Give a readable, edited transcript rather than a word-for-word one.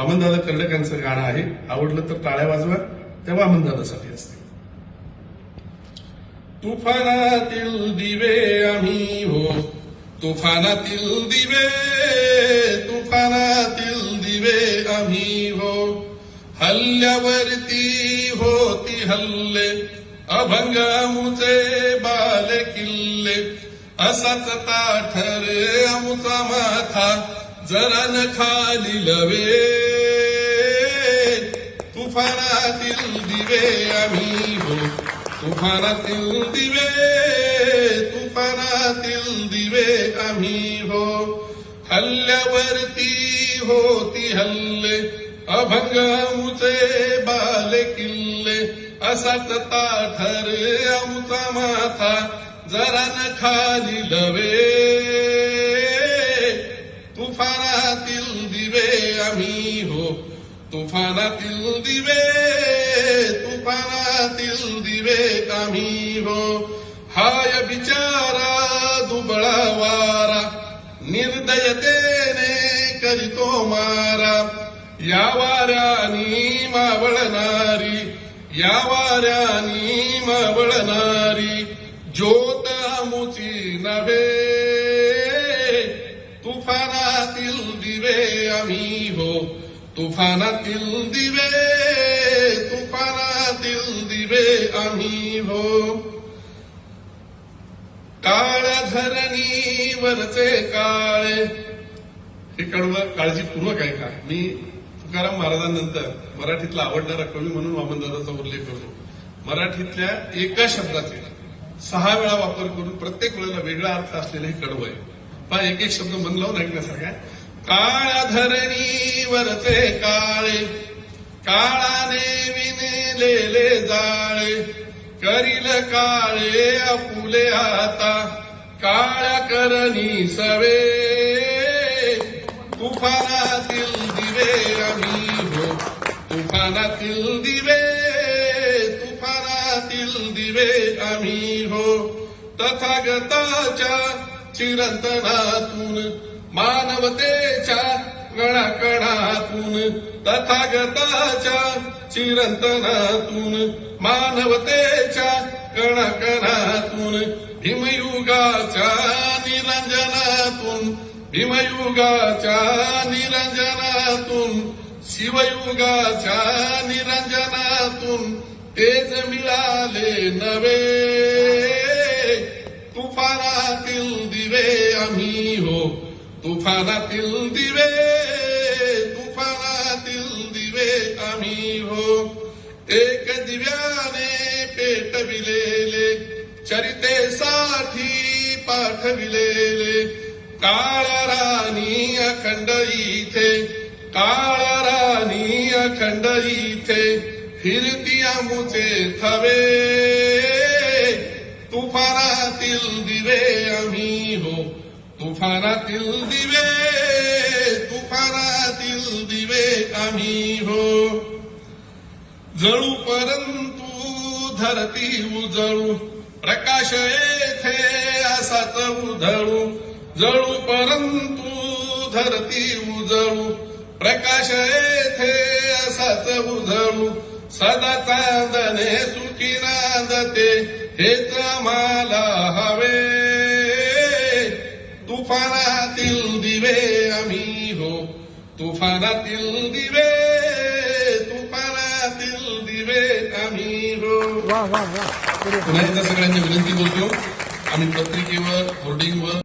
वामनदादा कर्डकांचं गाणं आहे. आवडलं तर टाळ्या वाजवा. त्या वामनदादासाठी असते. तुफानातील दिवे आम्ही हो, तुफानातील दिवे, तुफानातील दिवे आम्ही हो. हल्ल्यावरती होती हल्ले, अभंगामुचे बाले किल्ले. असाच ताठर आमुचा माथा, जरा न खाली लवे. तुफानातील दिवे आम्ही हो, तुफानातील दिवे, तुफानातील दिवे आम्ही हो. हल्ल्यावरती होती हल्ले, अभंगामुचे बाले किल्ले. असाच ताठर आमुचा माथा, जरा न खाली लवे. तुफानातील दिवे आम्ही हो, तुफानातील दिवे, तुफानातील दिवे आम्ही हो. हाय बिचारा दुबळा वारा, निर्दयतेने करीतो मारा. या वाऱ्यानी मावळणारी, या वाऱ्यानी मावळणारी, ज्योत आमुची नव्हे. तुफानातील दिवे आम्ही हो, तुफानातील दिवे, तुफानातील दिवे आम्ही हो. काळ्या धरणीवरचे काळे, हे कडवं काळजीपूर्वक ऐका. मी तुकाराम महाराजांनंतर मराठीतला आवडणारा कवी म्हणून वामनदादाचा उल्लेख करतो. मराठीतल्या एका शब्दाचे 6 वेळा वापर करून प्रत्येक वेळेला वेगळा अर्थ असलेलं हे कडवं आहे. पण एक एक शब्द मन लावून ऐकण्यासारखा. काळ्या धरणीवरचे काळे, काळाने विणलेले जाळे. करील काळे आपुले आता, काळ्या करणी सवे. तुफानातील दिवे आम्ही हो, तुफानातील दिवे, तुफानातील दिवे आम्ही हो. तथागताच्या चिरंतनातून, मानवतेच्या कणाकणातून. तथागताच्या चिरंतनातून, मानवतेच्या कणाकणातून. भीमयुगाच्या निरंजनातून, भीमयुगाच्या निरंजनातून, शिवयुगाच्या निरंजनातून तेज मिळाले नवे. तुफानातील दिवे आम्ही हो, तुफानातील दिवे, तुफानातील दिवे आम्ही हो. एक दिव्याने पेटविलेले, चरितेसाठी पाठविलेले. काळ्या राणी अखंड इथे, काळ्या राणी अखंड इथे. फिरती आमुचे थवे. तुफानातील दिवे आम्ही हो, तुफानातील दिवे, तुफानातील दिवे आम्ही हो. जळू परंतु धरती उजळू, प्रकाश येथे असाच उधळू. जळू परंतु धरती उजळू, प्रकाश येथे असाच उधळू. सदा चांदणे सुखी नांदते, हेच आम्हाला हवे. तुफानातील दिवे आम्ही हो, तुफानातील दिवे, तुफानातील दिवे आम्ही हो. पुन्हा एकदा सगळ्यांची विनंती करतो. आम्ही पत्रिकेवर, होर्डिंगवर